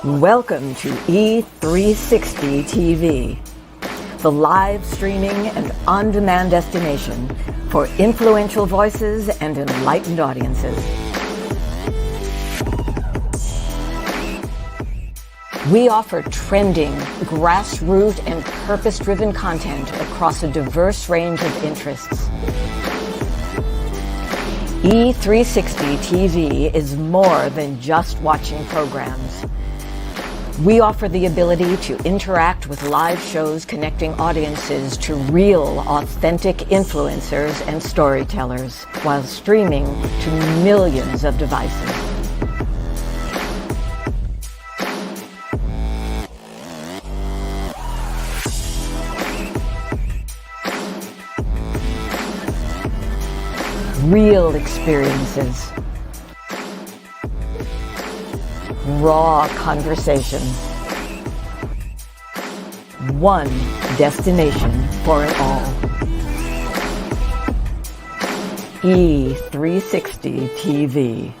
Welcome to E360 TV, the live streaming and on-demand destination for influential voices and enlightened audiences. We offer trending, grassroots, and purpose-driven content across a diverse range of interests. E360 TV is more than just watching programs. We offer the ability to interact with live shows connecting audiences to real, authentic influencers and storytellers while streaming to millions of devices. Real experiences. Raw conversation. One destination for it all. E360 TV.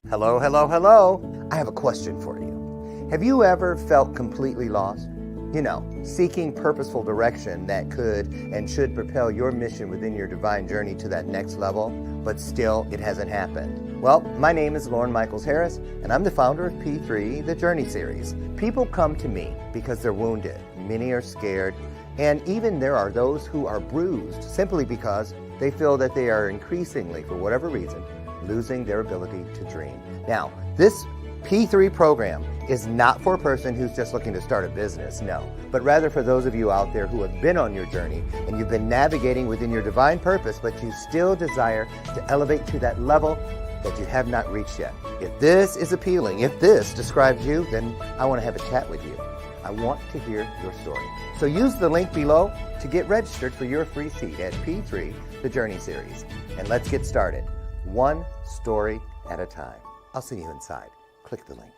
Hello, hello, hello. I have a question for you. Have you ever felt completely lost? You know, seeking purposeful direction that could and should propel your mission within your divine journey to that next level, but still it hasn't happened. Well, my name is Lauren Michaels Harris, and I'm the founder of P3, the Journey Series. People come to me because they're wounded. Many are scared, and even there are those who are bruised simply because they feel that they are increasingly, for whatever reason, losing their ability to dream. Now, this P3 program is not for a person who's just looking to start a business, no, but rather for those of you out there who have been on your journey and you've been navigating within your divine purpose, but you still desire to elevate to that level that you have not reached yet. If this is appealing, if this describes you, then I want to have a chat with you. I want to hear your story. So use the link below to get registered for your free seat at P3, the Journey Series. And let's get started, one story at a time. I'll see you inside. Click the link.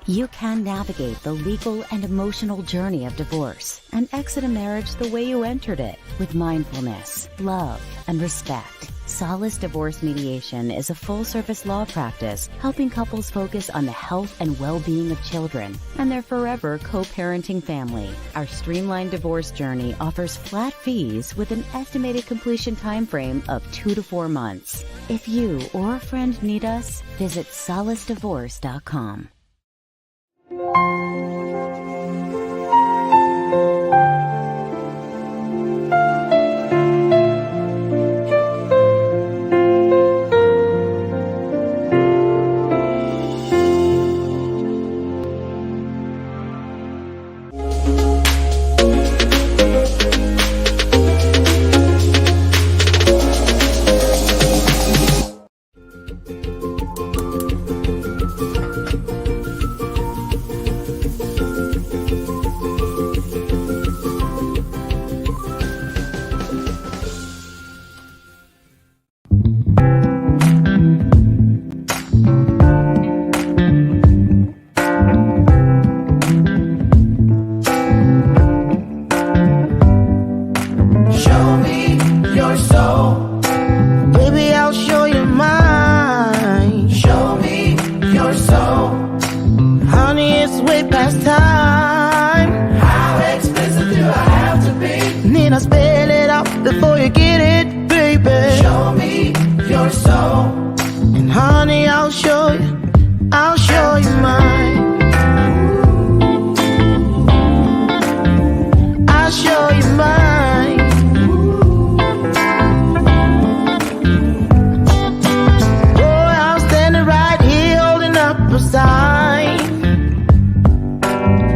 You can navigate the legal and emotional journey of divorce and exit a marriage the way you entered it, with mindfulness, love, and respect. Solace Divorce Mediation is a full-service law practice helping couples focus on the health and well-being of children and their forever co-parenting family. Our streamlined divorce journey offers flat fees with an estimated completion timeframe of 2 to 4 months. If you or a friend need us, visit solacedivorce.com.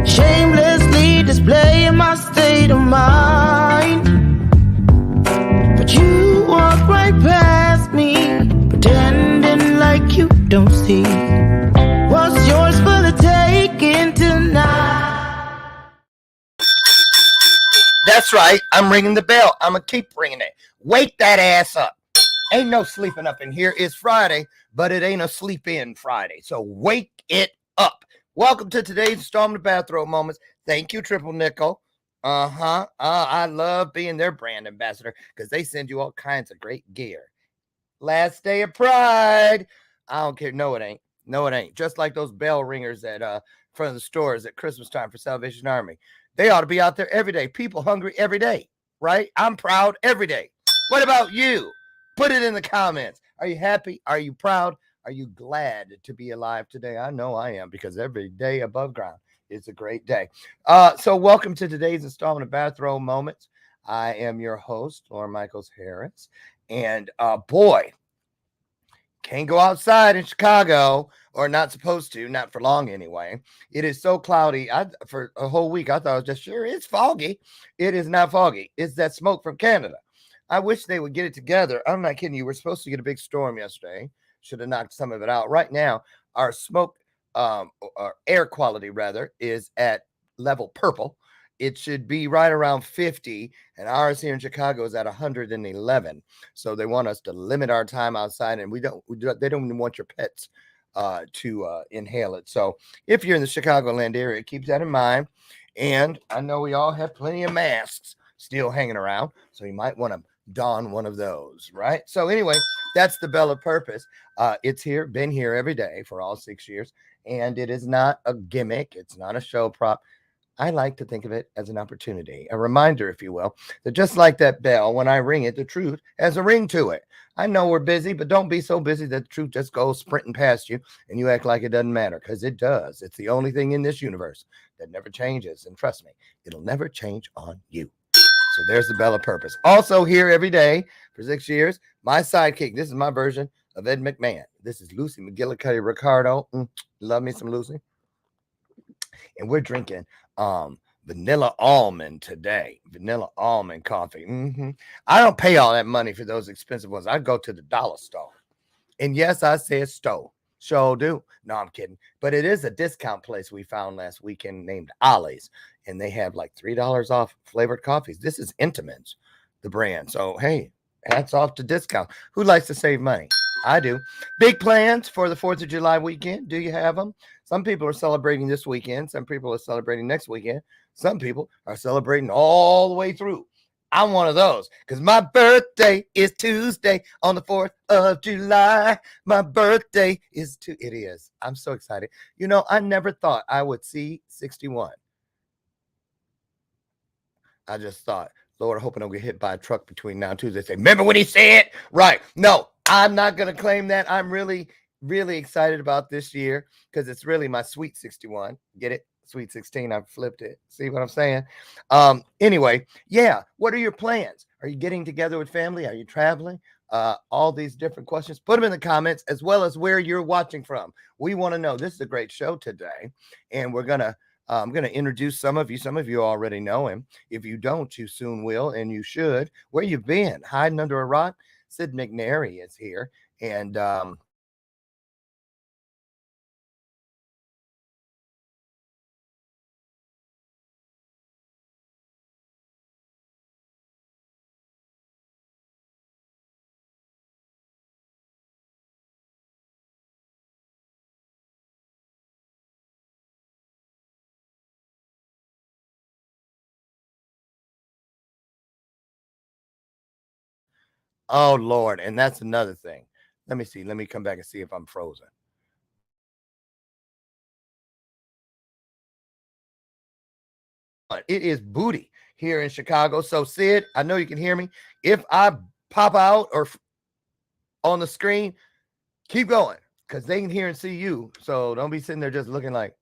Shamelessly displaying my state of mind, but you walk right past me, pretend don't see. What's yours for the taking tonight? That's right. I'm ringing the bell. I'm going to keep ringing it. Wake that ass up. Ain't no sleeping up in here. It's Friday, but it ain't a sleep in Friday. So wake it up. Welcome to today's installment of Bathrobe Moments. Thank you, Triple Nickel. I love being their brand ambassador because they send you all kinds of great gear. Last day of Pride. I don't care. No, it ain't. No, it ain't. Just like those bell ringers at front of the stores at Christmas time for Salvation Army. They ought to be out there every day. People hungry every day, right? I'm proud every day. What about you? Put it in the comments. Are you happy? Are you proud? Are you glad to be alive today? I know I am, because every day above ground is a great day. So welcome to today's installment of Bathrobe Moments. I am your host, Lauren Michaels Harris. And boy, can't go outside in Chicago, or not supposed to, not for long anyway. It is so cloudy. For a whole week, I thought it was just, sure, it's foggy. It is not foggy. It's that smoke from Canada. I wish they would get it together. I'm not kidding you. We're supposed to get a big storm yesterday. Should have knocked some of it out. Right now, our smoke, or air quality rather, is at level purple. It should be right around 50, and ours here in Chicago is at 111. So they want us to limit our time outside, and they don't even want your pets to inhale it. So if you're in the Chicagoland area, keep that in mind. And I know we all have plenty of masks still hanging around, so you might want to don one of those, right? So anyway, that's the bell of purpose. It's here, been here every day for all 6 years, and it is not a gimmick. It's not a show prop. I like to think of it as an opportunity, a reminder, if you will, that just like that bell, when I ring it, the truth has a ring to it. I know we're busy, but don't be so busy that the truth just goes sprinting past you and you act like it doesn't matter, because it does. It's the only thing in this universe that never changes. And trust me, it'll never change on you. So there's the bell of purpose. Also here every day for 6 years, my sidekick. This is my version of Ed McMahon. This is Lucy McGillicuddy Ricardo. Love me some Lucy. And we're drinking vanilla almond today. Vanilla almond coffee. I don't pay all that money for those expensive ones. I go to the dollar store. And yes, I said store. Sure do. No, I'm kidding. But it is a discount place we found last weekend named Ollie's. And they have like $3 off flavored coffees. This is Intimins, the brand. So, hey, hats off to discount. Who likes to save money? I do. Big plans for the 4th of July weekend. Do you have them? Some people are celebrating this weekend. Some people are celebrating next weekend. Some people are celebrating all the way through. I'm one of those, because my birthday is Tuesday on the 4th of July. My birthday is It is. I'm so excited. You know, I never thought I would see 61. I just thought, Lord, I hope I don't get hit by a truck between now and Tuesday. Say, remember when he said? Right. No, I'm not going to claim that. I'm really, really excited about this year, because it's really my sweet 61. Get it? Sweet 16. I flipped it. See what I'm saying? Anyway, yeah. What are your plans? Are you getting together with family? Are you traveling? All these different questions, put them in the comments, as well as where you're watching from. We want to know. This is a great show today, and I'm going to introduce some of you. Some of you already know him. If you don't, you soon will, and you should. Where you been? Hiding under a rock? Sid McNairy is here, and oh Lord, and that's another thing. Let me see. Let me come back and see if I'm frozen. It is booty here in Chicago. So Sid, I know you can hear me. If I pop out or on the screen, keep going, because they can hear and see you. So don't be sitting there just looking like,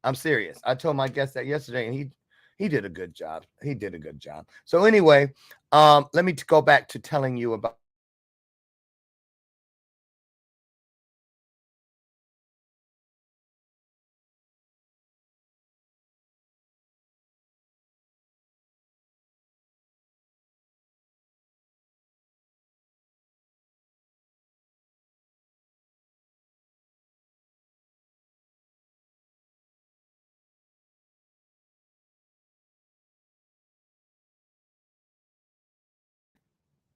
I'm serious. I told my guest that yesterday, and he did a good job. He did a good job. So anyway, let me go back to telling you about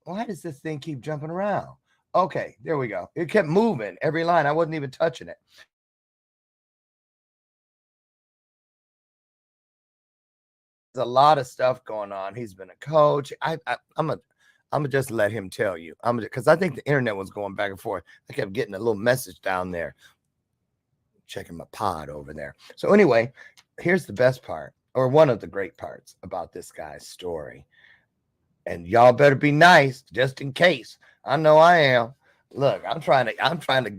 Why does this thing keep jumping around? Okay, there we go. It kept moving every line. I wasn't even touching it. There's a lot of stuff going on. He's been a coach. I'm gonna just let him tell you. Because I think the internet was going back and forth. I kept getting a little message down there. Checking my pod over there. So anyway, here's the best part, or one of the great parts about this guy's story. And y'all better be nice, just in case. I know I am. Look, I'm trying to.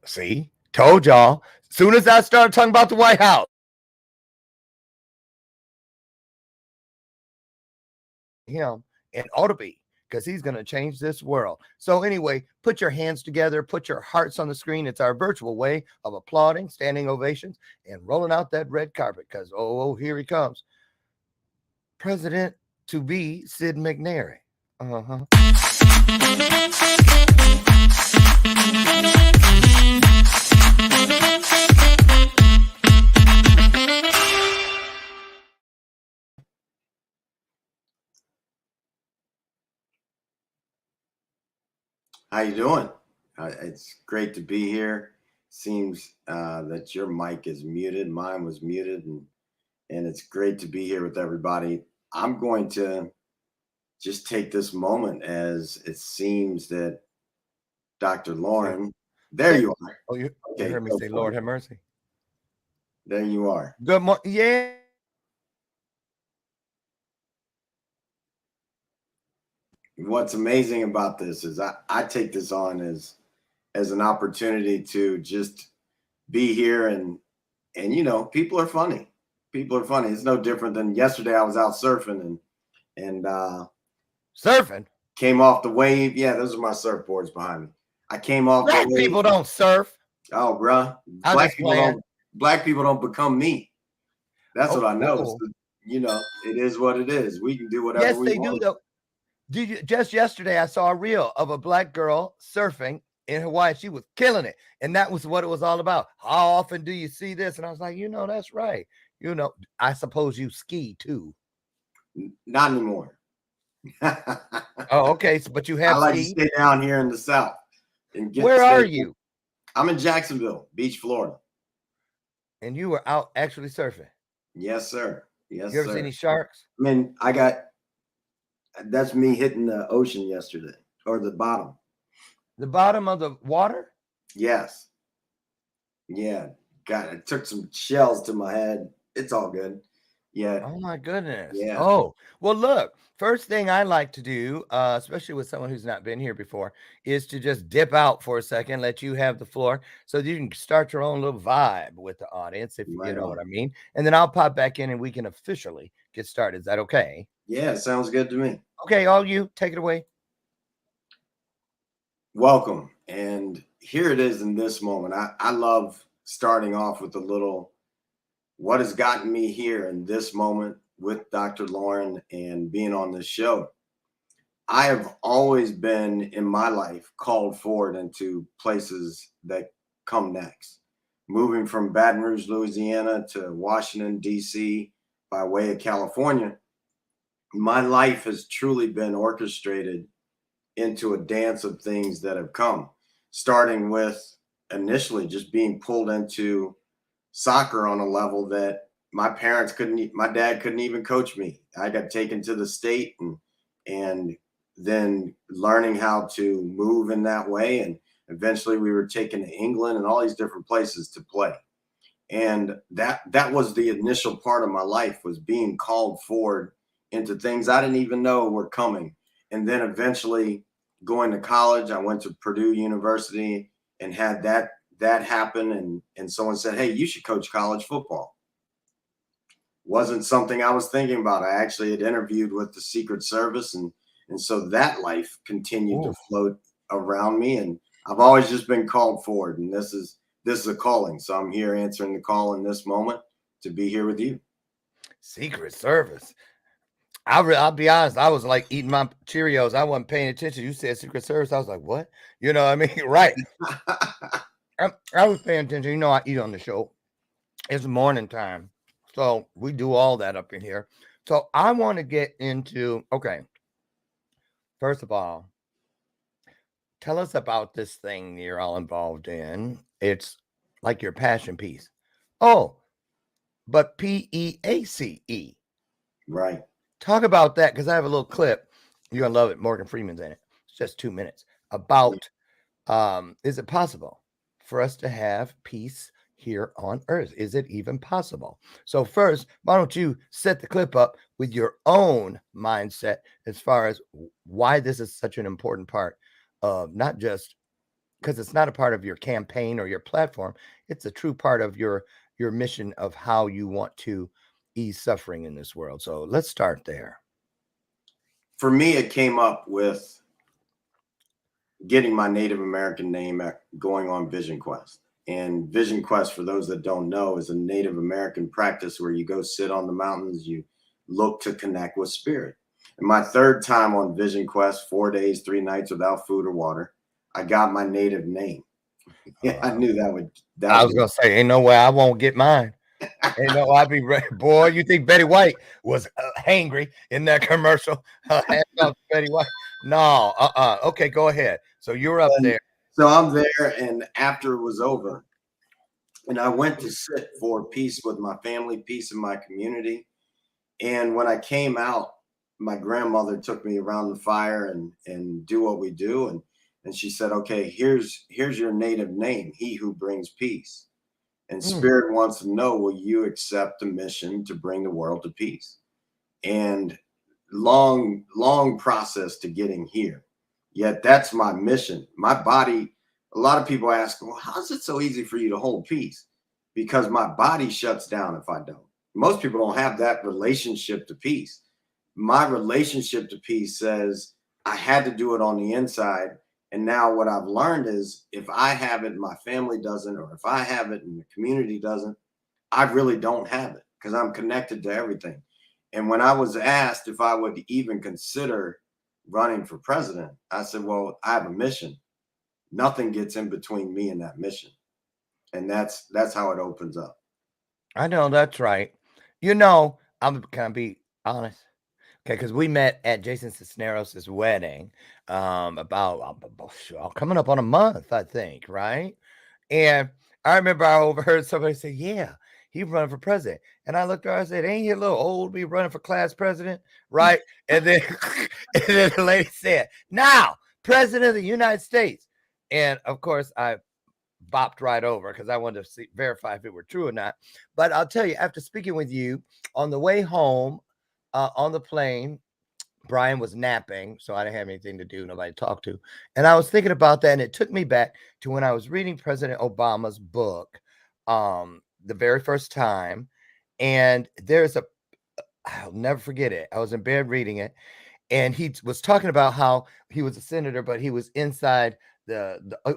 See, told y'all. As soon as I started talking about the White House, him and ought to be, because he's going to change this world. So anyway, put your hands together, put your hearts on the screen. It's our virtual way of applauding, standing ovations, and rolling out that red carpet, because here he comes. President to be Sid McNairy. How you doing? It's great to be here. Seems that your mic is muted. Mine was muted, and it's great to be here with everybody. I'm going to just take this moment as it seems that Dr. Lauren, there you are. Oh, you heard me say, Lord have mercy. There you are. Good morning. Yeah. What's amazing about this is I take this on as an opportunity to just be here and people are funny. People are funny. It's no different than yesterday. I was out surfing and surfing. Came off the wave. Yeah, those are my surfboards behind me. I came off Black the wave. people don't surf. Oh, bruh. Black people don't become me. That's what I noticed. It is what it is. We can do whatever we want. Yes, they do though. Just yesterday, I saw a reel of a black girl surfing in Hawaii. She was killing it. And that was what it was all about. How often do you see this? And I was like, that's right. I suppose you ski too. Not anymore. Oh, okay. So, but you have I like ski? to stay down here in the South. And Where are you? I'm in Jacksonville Beach, Florida. And you were out actually surfing? Yes, sir. Yes, you ever see any sharks? I mean, that's me hitting the ocean yesterday, or the bottom. The bottom of the water? Yes. Yeah. God, it took some shells to my head. It's all good. Yeah. Oh my goodness. Yeah. Oh, well, look, first thing I like to do, especially with someone who's not been here before, is to just dip out for a second, let you have the floor so that you can start your own little vibe with the audience, if you know what I mean. And then I'll pop back in and we can officially get started. Is that okay? Yeah, sounds good to me. Okay, all you, take it away. Welcome. And here it is in this moment. I love starting off with a little what has gotten me here in this moment with Dr. Lauren and being on this show. I have always been in my life called forward into places that come next. Moving from Baton Rouge, Louisiana to Washington, D.C. by way of California, my life has truly been orchestrated into a dance of things that have come, starting with initially just being pulled into soccer on a level that my dad couldn't even coach me. I got taken to the state and then learning how to move in that way. And eventually we were taken to England and all these different places to play. And that was the initial part of my life, was being called forward into things I didn't even know were coming. And then eventually going to college, I went to Purdue University and had that happen. And someone said, hey, you should coach college football. Wasn't something I was thinking about. I actually had interviewed with the Secret Service and And so that life continued Ooh. to float around me. And I've always just been called forward. And this is a calling. So I'm here answering the call in this moment to be here with you. Secret Service. I'll be honest. I was like eating my Cheerios. I wasn't paying attention. You said Secret Service. I was like, what? You know what I mean? Right. I was paying attention. You know, I eat on the show. It's morning time. So we do all that up in here. So I want to get into, okay. First of all, tell us about this thing you're all involved in. It's like your passion piece. Oh, but PEACE. Right. Talk about that, because I have a little clip. You're going to love it. Morgan Freeman's in it. It's just 2 minutes. About, is it possible for us to have peace here on Earth? Is it even possible? So first, why don't you set the clip up with your own mindset as far as why this is such an important part of, not just because it's not a part of your campaign or your platform. It's a true part of your mission of how you want to ease suffering in this world. So let's start there. For me, it came up with getting my Native American name going on Vision Quest. And Vision Quest, for those that don't know, is a Native American practice where you go sit on the mountains, you look to connect with spirit. And my third time on Vision Quest, 4 days, 3 nights without food or water, I got my native name. Yeah, I knew that would. I was going to say, ain't no way I won't get mine. Ain't no, I'll be ready. Boy, you think Betty White was hangry in that commercial? Betty White. No, okay, go ahead. So you're up there. So I'm there, and after it was over, and I went to sit for peace with my family, peace in my community. And when I came out, my grandmother took me around the fire and do what we do. And she said, okay, here's your native name, he who brings peace. And spirit wants to know, will you accept the mission to bring the world to peace? And long process to getting here. Yet that's my mission. My body, a lot of people ask, well, how is it so easy for you to hold peace? Because my body shuts down if I don't. Most people don't have that relationship to peace. My relationship to peace says I had to do it on the inside. And now what I've learned is if I have it, my family doesn't, or if I have it and the community doesn't, I really don't have it because I'm connected to everything. And when I was asked if I would even consider running for president, I said, well, I have a mission. Nothing gets in between me and that mission. And that's how it opens up. I know that's right. You know, I'm gonna be honest. Okay, because we met at Jason Cisneros' wedding about coming up on a month, I think, right? And I remember I overheard somebody say, yeah, he's running for president. And I looked at her, I said, ain't he a little old to be running for class president? Right? And then, and then the lady said, now, president of the United States. And of course, I bopped right over because I wanted to verify if it were true or not. But I'll tell you, after speaking with you on the way home, on the plane, Brian was napping, so I didn't have anything to do, nobody to talk to. And I was thinking about that, and it took me back to when I was reading President Obama's book the very first time. And I'll never forget it. I was in bed reading it, and he was talking about how he was a senator, but he was inside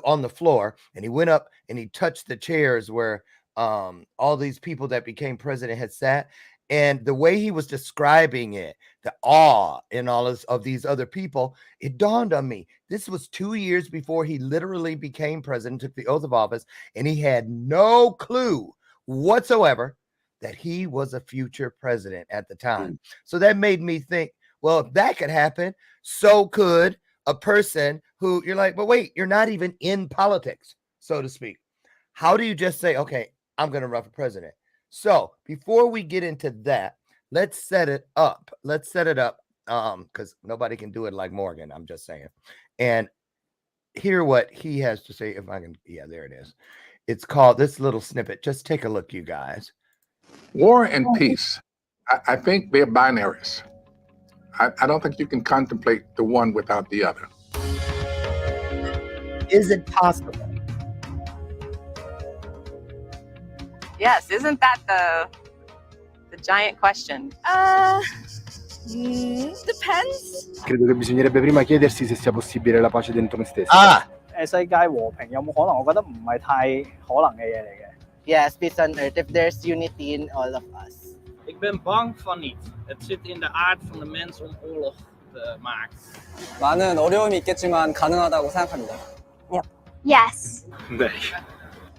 on the floor, and he went up and he touched the chairs where all these people that became president had sat. And the way he was describing it, the awe in all of these other people, it dawned on me. This was 2 years before he literally became president, took the oath of office, and he had no clue whatsoever that he was a future president at the time. So that made me think, well, if that could happen, so could a person who you're like, but wait, you're not even in politics, so to speak. How do you just say, okay, I'm going to run for president? So before we get into that, let's set it up. Because nobody can do it like Morgan. I'm just saying. And hear what he has to say. If I can. Yeah, there it is. It's called this little snippet. Just take a look, you guys. War and peace, I think they're binaries. I don't think you can contemplate the one without the other. Is it possible? Yes, isn't that the giant question? Depends. Credo che bisognerebbe prima chiedersi se sia possibile la pace dentro noi stessi. 世界和平有冇可能？我覺得唔係太可能嘅嘢嚟嘅。Yes, peace on earth if there's unity in all of us. Ik ben bang van niet. Het zit in de aard van de mens om oorlog te maken. 많은 어려움이 있겠지만 가능하다고 생각합니다. Yes. Nee.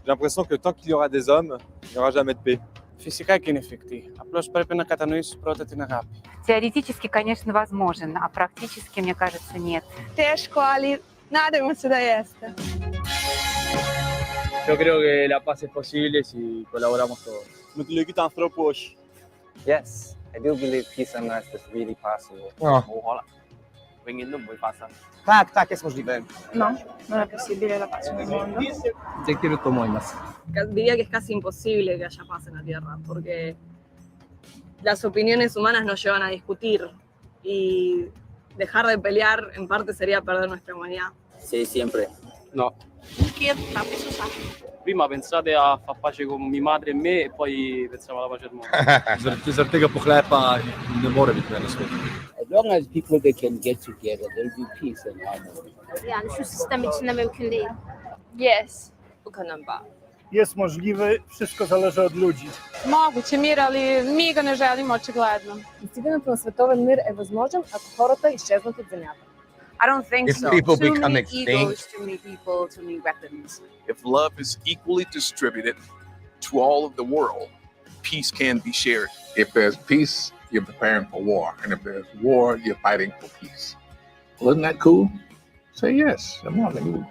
J'ai l'impression que tant qu'il y aura des hommes, il n'y aura jamais de paix. Физικά και είναι εφικτή. Απλώς πρέπει να κατανοήσεις πρώτα την αγάπη. Теоретически, конечно, возможен, а практически, мне кажется, нет. Teško, ali nadajmo se da jeste. Yo creo que la paz es posible si colaboramos todos. Yes, I do believe peace on earth is really possible. 冇可能，永遠都唔會發生。Tak jest możliwe. No, non è possibile la pace nel mondo. できると思います。 Diría que es casi imposible que haya paz en la Tierra, porque las opiniones humanas nos llevan a discutir y dejar de pelear en parte sería perder nuestra humanidad. Sì, sempre. No. Perché la penso Prima pensate a far pace con mia madre e me e poi pensiamo alla pace del mondo. As long as people they can get together, there'll be peace and harmony. Yani şu sistem içinde mümkün değil. Yes. 不可能吧? Jest możliwy, wszystko zależy od ludzi. Moguće mir, ali mi ga ne želimo očigledno. Постигането на световен мир е възможен, ако хората изчезнат от земята. I don't think If so. people Too become many extinct. egos, too many people, too many weapons. If love is equally distributed to all of the world, peace can be shared. If there's peace, you're preparing for war. And if there's war, you're fighting for peace. Well, isn't that cool? Say yes. I'm on the move.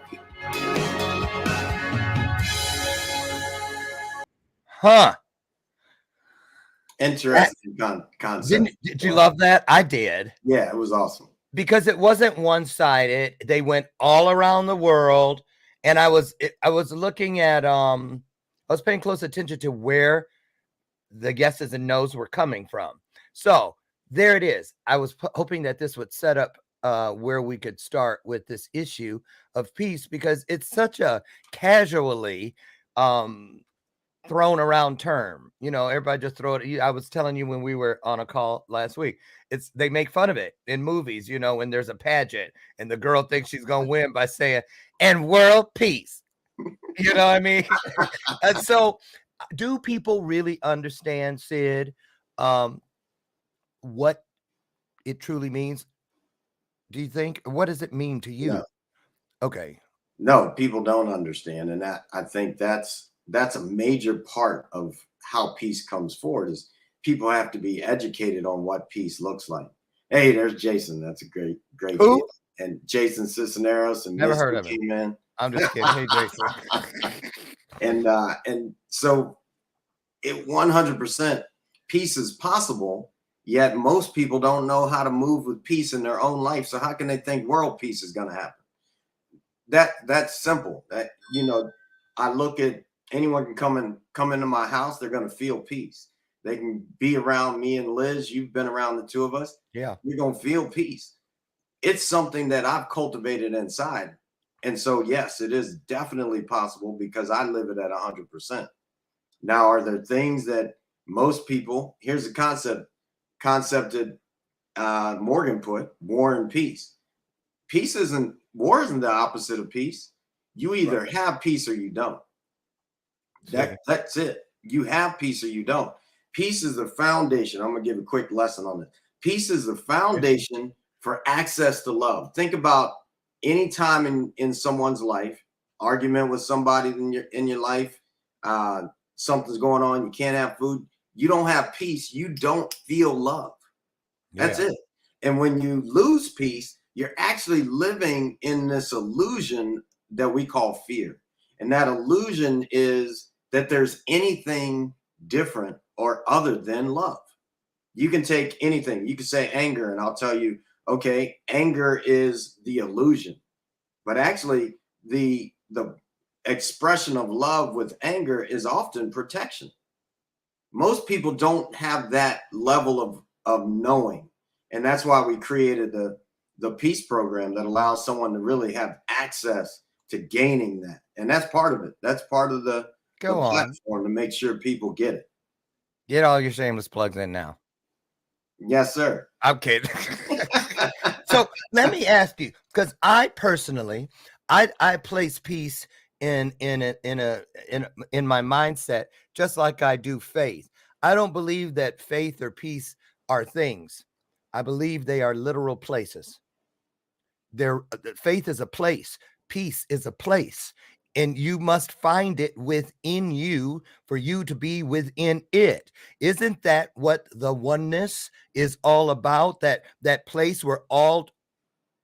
Huh. Interesting concept. Did you love that? I did. Yeah, it was awesome. Because it wasn't one-sided. They went all around the world. And I was looking at, I was paying close attention to where the yeses and nos were coming from. So there it is. I was hoping that this would set up where we could start with this issue of peace, because it's such a casually thrown around term. You know, everybody just throw it. I was telling you when we were on a call last week, they make fun of it in movies, you know, when there's a pageant and the girl thinks she's going to win by saying, and world peace. You know what I mean? And so do people really understand, Sid, what it truly means? Do you think? What does it mean to you? No. Okay. No, people don't understand. And I think that's a major part of how peace comes forward, is people have to be educated on what peace looks like. Hey, there's Jason. That's a great kid. And Jason Cisneros and Never heard of him. Man. I'm just kidding. Hey, Jason. And so it 100% peace is possible, yet most people don't know how to move with peace in their own life. So how can they think world peace is going to happen? That's simple. That, you know, I look at anyone can come into my house, they're going to feel peace. They can be around me and Liz. You've been around the two of us. Yeah. You're going to feel peace. It's something that I've cultivated inside. And so, yes, it is definitely possible because I live it at 100%. Now, are there things that most people, here's the concept that Morgan put, war and peace. War isn't the opposite of peace. You either have peace or you don't. That's it. You have peace or you don't. Peace is the foundation. I'm going to give a quick lesson on this. Peace is the foundation for access to love. Think about any time in someone's life, argument with somebody in your life, something's going on, you can't have food, you don't have peace, you don't feel love. That's it. And when you lose peace, you're actually living in this illusion that we call fear. And that illusion is that there's anything different or other than love. You can take anything. You can say anger, and I'll tell you, okay, anger is the illusion. But actually, the expression of love with anger is often protection. Most people don't have that level of knowing. And that's why we created the peace program that allows someone to really have access to gaining that. And that's part of it. That's part of the platform to make sure people get it. Get all your shameless plugs in now. Yes, sir. I'm kidding. So let me ask you, because I personally, I place peace in my mindset, just like I do faith. I don't believe that faith or peace are things. I believe they are literal places. Faith is a place, peace is a place, and you must find it within you for you to be within it. Isn't that what the oneness is all about? That place we're all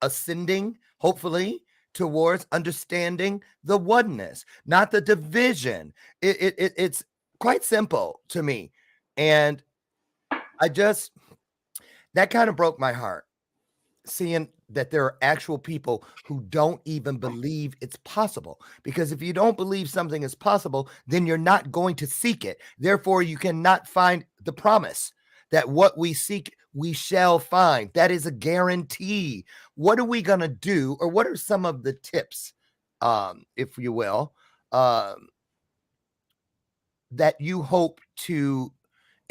ascending, hopefully, towards understanding the oneness, not the division. It's quite simple to me, and that kind of broke my heart, seeing that there are actual people who don't even believe it's possible. Because if you don't believe something is possible, then you're not going to seek it. Therefore, you cannot find the promise that what we seek, we shall find. That is a guarantee. What are we going to do? Or what are some of the tips, if you will, that you hope to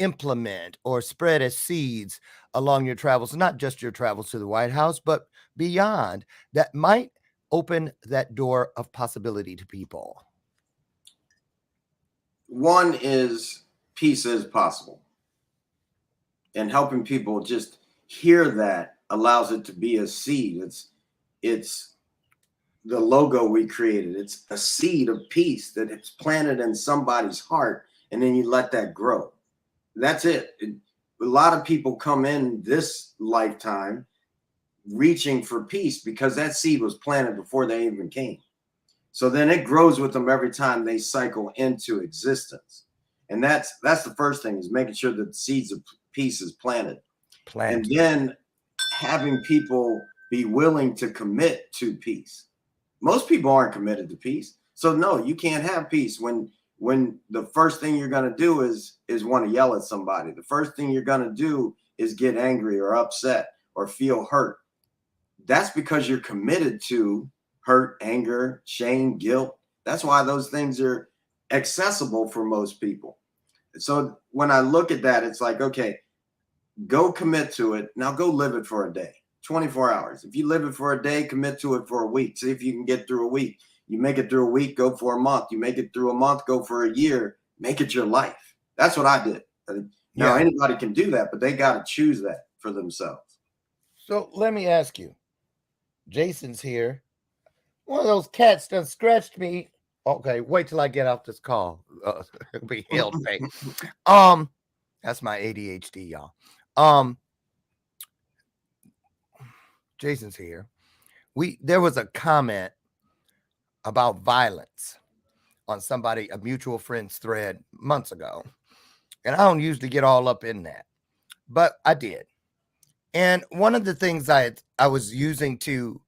implement or spread as seeds along your travels, not just your travels to the White House, but beyond, that might open that door of possibility to people? One is peace is possible, and helping people just hear that allows it to be a seed. It's the logo we created. It's a seed of peace that it's planted in somebody's heart, and then you let that grow. That's it. A lot of people come in this lifetime reaching for peace because that seed was planted before they even came. So then it grows with them every time they cycle into existence. And that's the first thing, is making sure that the seeds of peace is planted. And then having people be willing to commit to peace. Most people aren't committed to peace. So no, you can't have peace when the first thing you're going to do is want to yell at somebody. The first thing you're going to do is get angry or upset or feel hurt. That's because you're committed to hurt, anger, shame, guilt. That's why those things are accessible for most people. So when I look at that, it's like, okay, go commit to it. Now go live it for a day, 24 hours. If you live it for a day, commit to it for a week. See if you can get through a week. You make it through a week, go for a month. You make it through a month, go for a year. Make it your life. That's what I did. Now, anybody can do that, but they got to choose that for themselves. So let me ask you, Jason's here. One of those cats done scratched me. Okay, wait till I get off this call. It'll be hell to pay. That's my ADHD, y'all. Jason's here. There was a comment about violence on a mutual friend's thread months ago. And I don't usually get all up in that, but I did. And one of the things I was using to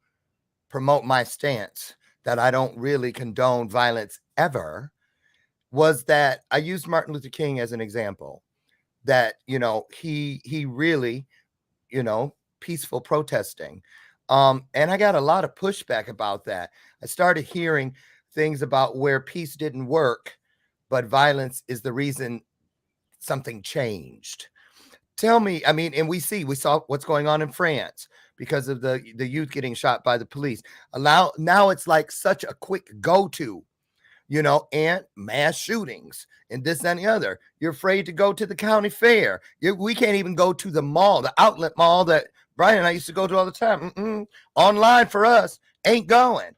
promote my stance that I don't really condone violence ever was that I used Martin Luther King as an example, that, he really, peaceful protesting. And I got a lot of pushback about that. I started hearing things about where peace didn't work, but violence is the reason something changed. Tell me, and we saw what's going on in France because of the youth getting shot by the police. Now it's like such a quick go-to, and mass shootings and this and the other. You're afraid to go to the county fair. We can't even go to the mall, the outlet mall that Brian and I used to go to all the time. Online for us ain't going.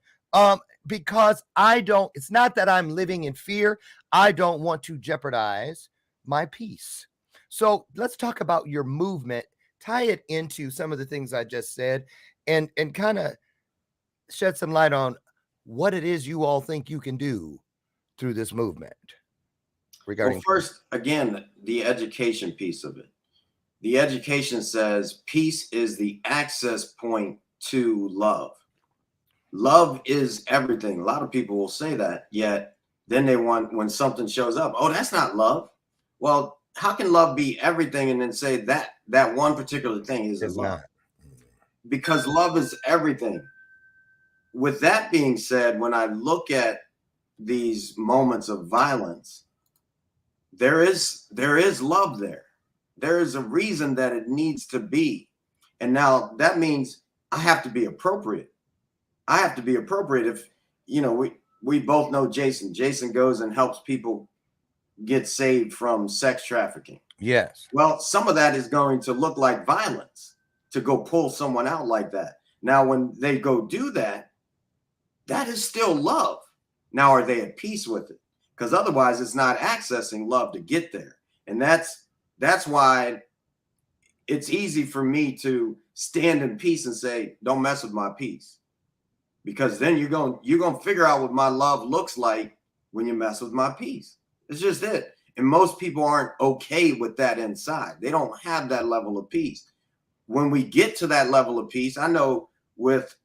Because it's not that I'm living in fear. I don't want to jeopardize my peace. So let's talk about your movement, tie it into some of the things I just said, and kind of shed some light on what it is you all think you can do through this movement regarding. Well, first, again, the education piece of it. The education says peace is the access point to love. Love is everything. A lot of people will say that, yet then they want, when something shows up, oh, that's not love. Well, how can love be everything and then say that one particular thing isn't love? Not. Because love is everything. With that being said, when I look at these moments of violence, there is love there. There is a reason that it needs to be. And now that means I have to be appropriate. I have to be appropriate. If, we both know Jason. Jason goes and helps people get saved from sex trafficking. Yes. Well, some of that is going to look like violence to go pull someone out like that. Now, when they go do that, that is still love. Now, are they at peace with it? Because otherwise it's not accessing love to get there. And that's why it's easy for me to stand in peace and say, don't mess with my peace. Because then you're going to figure out what my love looks like when you mess with my peace. It's just it. And most people aren't okay with that inside. They don't have that level of peace. When we get to that level of peace, I know with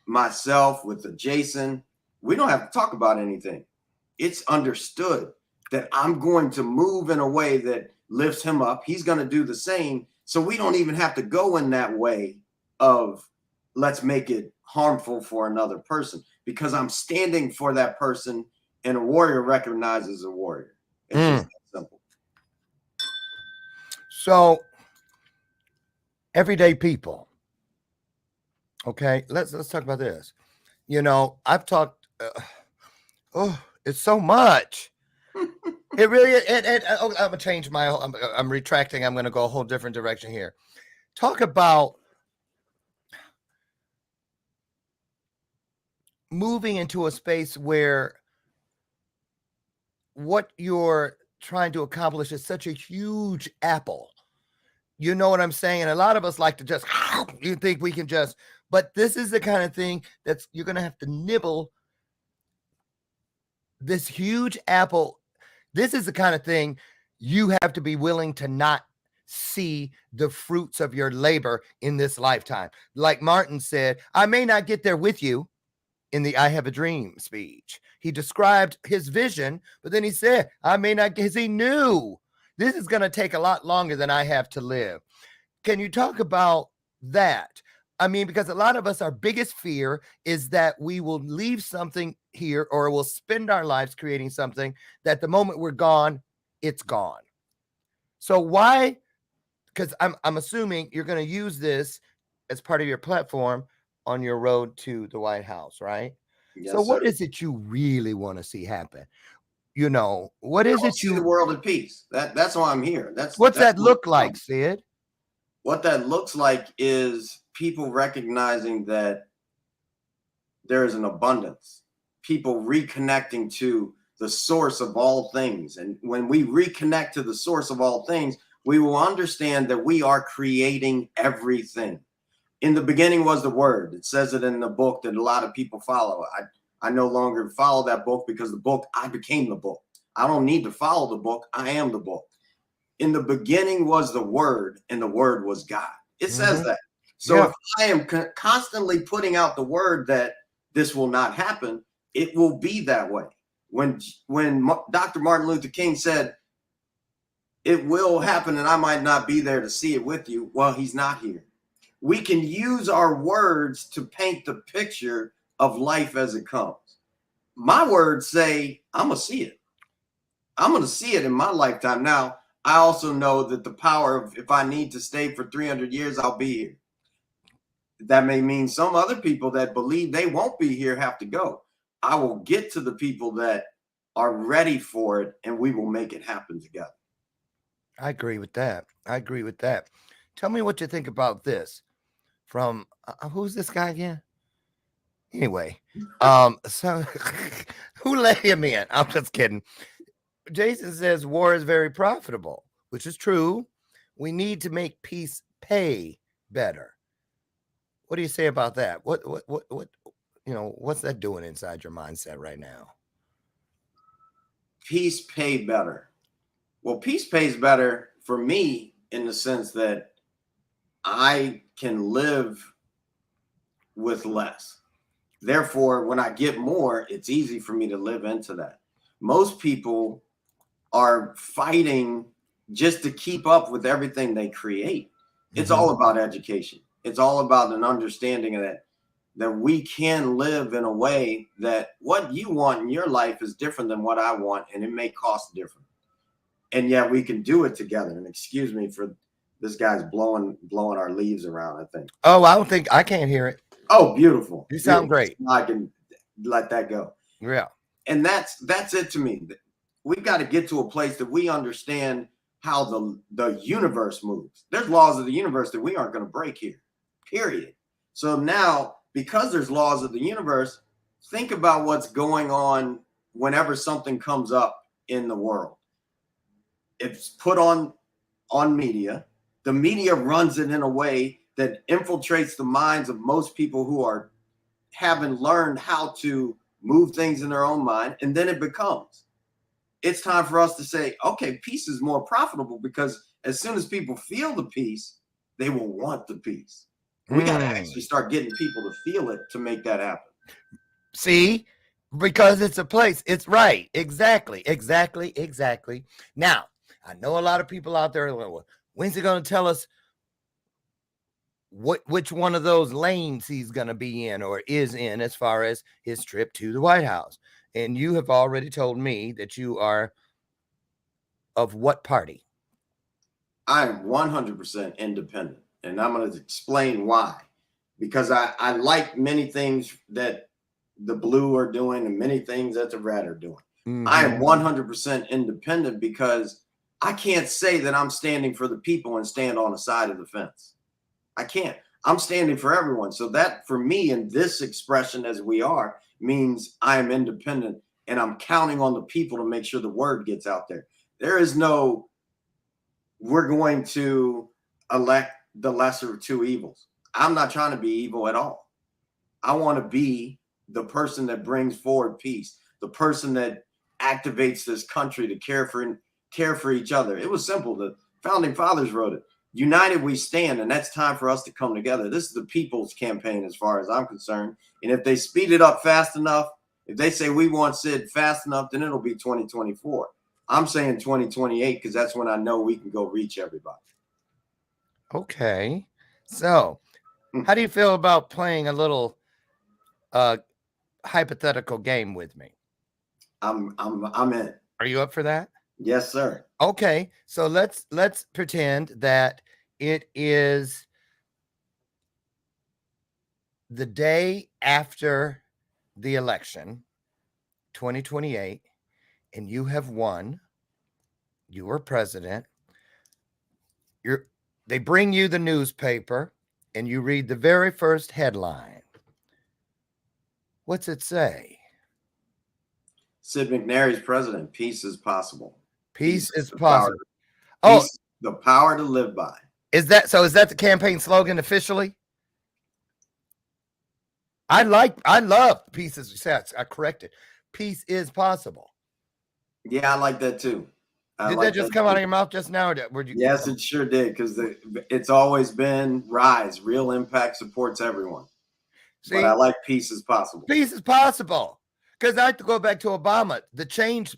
myself, with Jason, we don't have to talk about anything. It's understood that I'm going to move in a way that lifts him up. He's going to do the same. So we don't even have to go in that way of let's make it harmful for another person, because I'm standing for that person, and a warrior recognizes a warrior. It's just that simple. So everyday people. Okay, let's talk about this. I've talked. It's so much. It really. I'm gonna change my. I'm retracting. I'm gonna go a whole different direction here. Talk about moving into a space where what you're trying to accomplish is such a huge apple. You know what I'm saying? And a lot of us like to just, you think we can just, but this is the kind of thing that's, you're going to have to nibble this huge apple. This is the kind of thing you have to be willing to not see the fruits of your labor in this lifetime. Like Martin said, I may not get there with you in the I Have a Dream speech. He described his vision, but then he said, I may not, because he knew this is going to take a lot longer than I have to live. Can you talk about that? I mean, because a lot of us, our biggest fear is that we will leave something here, or we'll spend our lives creating something that the moment we're gone, it's gone. So why? Because I'm assuming you're going to use this as part of your platform on your road to the White House, right? Yes, so what sir. is it you really want to see happen? What is it you the world at peace? That's why I'm here. What's that look like, Sid? What that looks like is people recognizing that there is an abundance, people reconnecting to the source of all things. And when we reconnect to the source of all things, we will understand that we are creating everything. In the beginning was the Word. It says it in the book that a lot of people follow. I no longer follow that book, because the book, I became the book. I don't need to follow the book. I am the book. In the beginning was the Word, and the Word was God. It says that. So if I am constantly putting out the word that this will not happen, it will be that way. When Dr. Martin Luther King said, it will happen and I might not be there to see it with you, well, he's not here. We can use our words to paint the picture of life as it comes. My words say, I'm going to see it. I'm going to see it in my lifetime. Now, I also know that the power of, if I need to stay for 300 years, I'll be here. That may mean some other people that believe they won't be here have to go. I will get to the people that are ready for it, and we will make it happen together. I agree with that. Tell me what you think about this from, who's this guy again? Anyway, so who let him in? I'm just kidding. Jason says war is very profitable, which is true. We need to make peace pay better. What do you say about that? What what's that doing inside your mindset right now? Peace pay better. Well, peace pays better for me in the sense that I can live with less. Therefore, when I get more, it's easy for me to live into that. Most people are fighting just to keep up with everything they create. It's all about education. It's all about an understanding of that we can live in a way that what you want in your life is different than what I want, and it may cost different. And yet we can do it together. And excuse me for This guy's blowing our leaves around, I think. Oh, I can't hear it. Oh, beautiful. You sound great. I can let that go. Yeah. And that's it to me. We've got to get to a place that we understand how the universe moves. There's laws of the universe that we aren't going to break here, period. So now, because there's laws of the universe, think about what's going on whenever something comes up in the world. It's put on media. The media runs it in a way that infiltrates the minds of most people who haven't learned how to move things in their own mind. And then it's time for us to say, okay, peace is more profitable, because as soon as people feel the peace, they will want the peace. We got to actually start getting people to feel it to make that happen. See, because it's a place. It's right. Exactly. Now, I know a lot of people out there, well, when's he going to tell us which one of those lanes he's going to be in or is in as far as his trip to the White House? And you have already told me that you are of what party? I'm 100% independent, and I'm going to explain why. Because I like many things that the blue are doing and many things that the red are doing. Mm-hmm. I am 100% independent because I can't say that I'm standing for the people and stand on the side of the fence. I can't. I'm standing for everyone. So that, for me, in this expression as we are, means I am independent, and I'm counting on the people to make sure the word gets out there. There is no, we're going to elect the lesser of two evils. I'm not trying to be evil at all. I want to be the person that brings forward peace, the person that activates this country to care for each other. It was simple. The founding fathers wrote it. United we stand, and that's time for us to come together. This is the people's campaign as far as I'm concerned. And if they speed it up fast enough, if they say we want Sid fast enough, then it'll be 2024. I'm saying 2028 because that's when I know we can go reach everybody. Okay. So how do you feel about playing a little hypothetical game with me? I'm in. Are you up for that? Yes, sir. Okay, so let's pretend that it is the day after the election, 2028, and you have won. You are president. They bring you the newspaper, and you read the very first headline. What's it say? Sid McNairy's president. Peace is possible. Peace is possible. Peace, the power to live by. Is that the campaign slogan officially? I love peace is, I corrected. Peace is possible. Yeah, I like that too. Did that just come out of your mouth just now? Or where'd you? Yes, it sure did, because it's always been rise. Real impact supports everyone. See, but I like peace is possible. Peace is possible. Because I have to go back to Obama, the change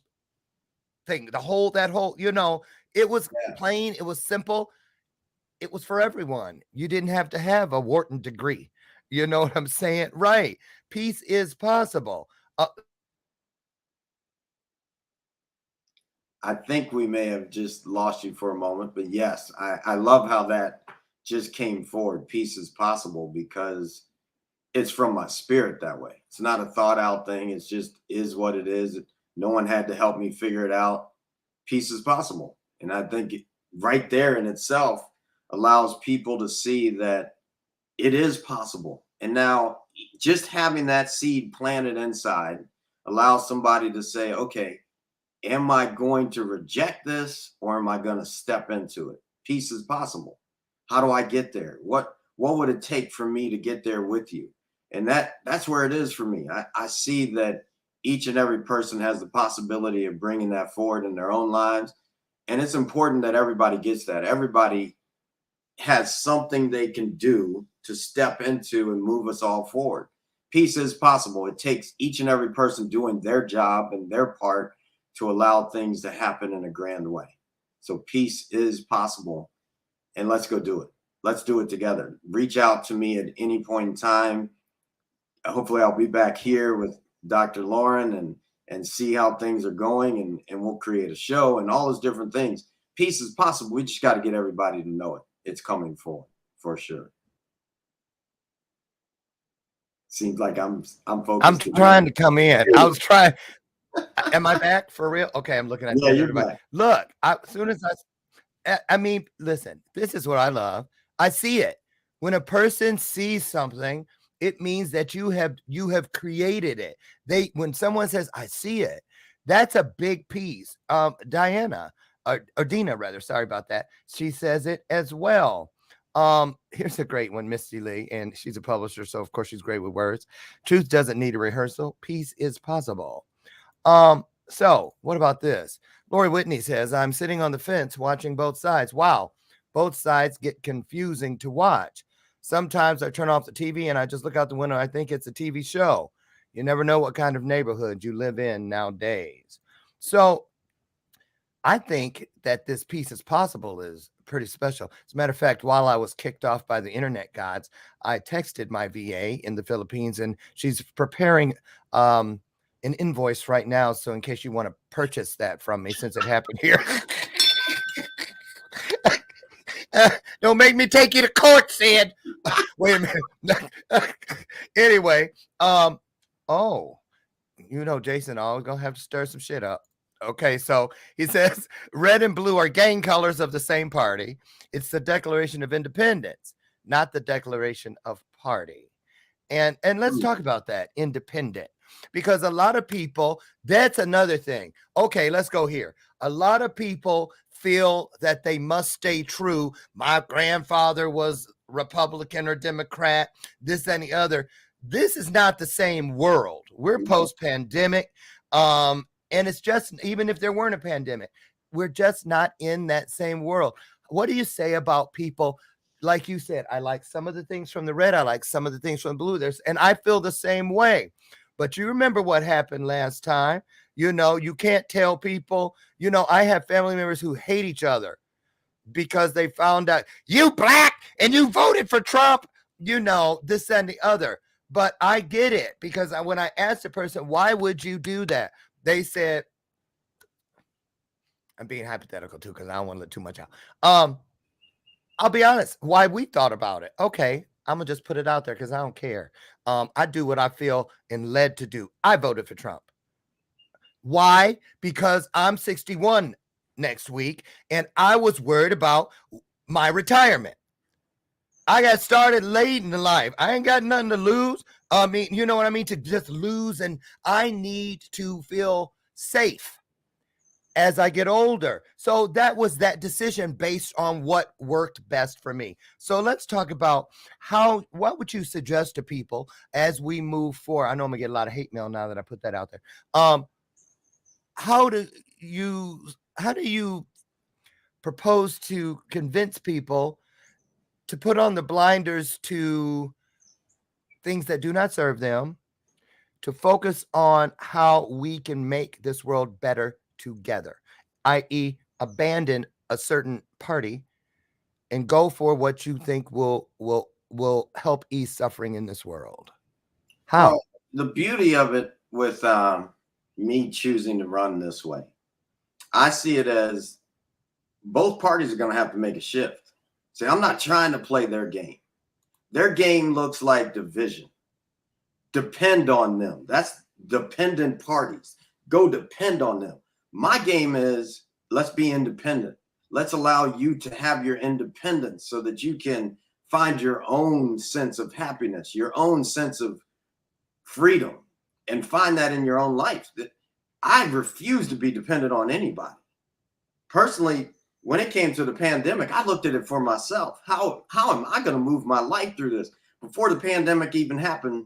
thing, that whole, it was plain, it was simple. It was for everyone. You didn't have to have a Wharton degree. You know what I'm saying? Right. Peace is possible. I think we may have just lost you for a moment, but yes, I love how that just came forward. Peace is possible because it's from my spirit that way. It's not a thought out thing. It's just is what it is. No one had to help me figure it out. Peace is possible. And I think right there in itself allows people to see that it is possible. And now just having that seed planted inside allows somebody to say, okay, am I going to reject this or am I going to step into it? Peace is possible. How do I get there? What would it take for me to get there with you? And that's where it is for me. I see that each and every person has the possibility of bringing that forward in their own lives. And it's important that everybody gets that. Everybody has something they can do to step into and move us all forward. Peace is possible. It takes each and every person doing their job and their part to allow things to happen in a grand way. So peace is possible. And let's go do it. Let's do it together. Reach out to me at any point in time. Hopefully I'll be back here with Dr. Lauren and see how things are going, and we'll create a show and all those different things. Peace is possible. We just got to get everybody to know it. it's coming for sure. Seems like I'm focused. I'm trying to come in. I was trying. Am I back for real? Okay, I'm looking at Yeah, the you're device. back. Look, as soon as I mean, listen, this is what I love. I see it. When a person sees something, it means that you have created it. When someone says, I see it, that's a big piece. Diana, or Dina rather, sorry about that. She says it as well. Here's a great one, Misty Lee, and she's a publisher, so of course she's great with words. Truth doesn't need a rehearsal. Peace is possible. So what about this? Lori Whitney says, I'm sitting on the fence watching both sides. Wow. Both sides get confusing to watch. Sometimes I turn off the TV and I just look out the window. I think it's a TV show. You never know what kind of neighborhood you live in nowadays. So I think that this piece is possible is pretty special. As a matter of fact, while I was kicked off by the internet gods, I texted my VA in the Philippines, and she's preparing an invoice right now. So in case you want to purchase that from me, since it happened here. Don't make me take you to court, Sid. Wait a minute. Anyway, oh, you know, Jason always gonna have to stir some shit up. Okay, so he says red and blue are gang colors of the same party. It's the Declaration of Independence, not the Declaration of Party. And let's talk about that, independent, because a lot of people, that's another thing. Okay, let's go here. A lot of people feel that they must stay true. My grandfather was Republican or Democrat, this and the other. This is not the same world. We're post-pandemic. And it's just, even if there weren't a pandemic, we're just not in that same world. What do you say about people? Like you said, I like some of the things from the red. I like some of the things from the blue. And I feel the same way. But you remember what happened last time. You know, you can't tell people, you know, I have family members who hate each other because they found out you black and you voted for Trump, you know, this and the other. But I get it, because when I asked the person, why would you do that? They said, I'm being hypothetical too, because I don't want to let too much out. I'll be honest, why we thought about it. Okay, I'm going to just put it out there because I don't care. I do what I feel and led to do. I voted for Trump. Why? Because I'm 61 next week, and I was worried about my retirement. I got started late in life. I ain't got nothing to lose. I mean, you know what I mean? To just lose. And I need to feel safe as I get older. So that was that decision based on what worked best for me. So let's talk about what would you suggest to people as we move forward? I know I'm gonna get a lot of hate mail now that I put that out there. How do you propose to convince people to put on the blinders to things that do not serve them, to focus on how we can make this world better together, i.e., abandon a certain party and go for what you think will help ease suffering in this world? How? Well, the beauty of it with me choosing to run this way, I see it as both parties are going to have to make a shift. See, I'm not trying to play their game. Their game looks like division. Depend on them. That's dependent parties. Go depend on them. My game is, let's be independent. Let's allow you to have your independence so that you can find your own sense of happiness, your own sense of freedom, and find that in your own life. I refuse to be dependent on anybody. Personally, when it came to the pandemic, I looked at it for myself. How am I going to move my life through this? Before the pandemic even happened,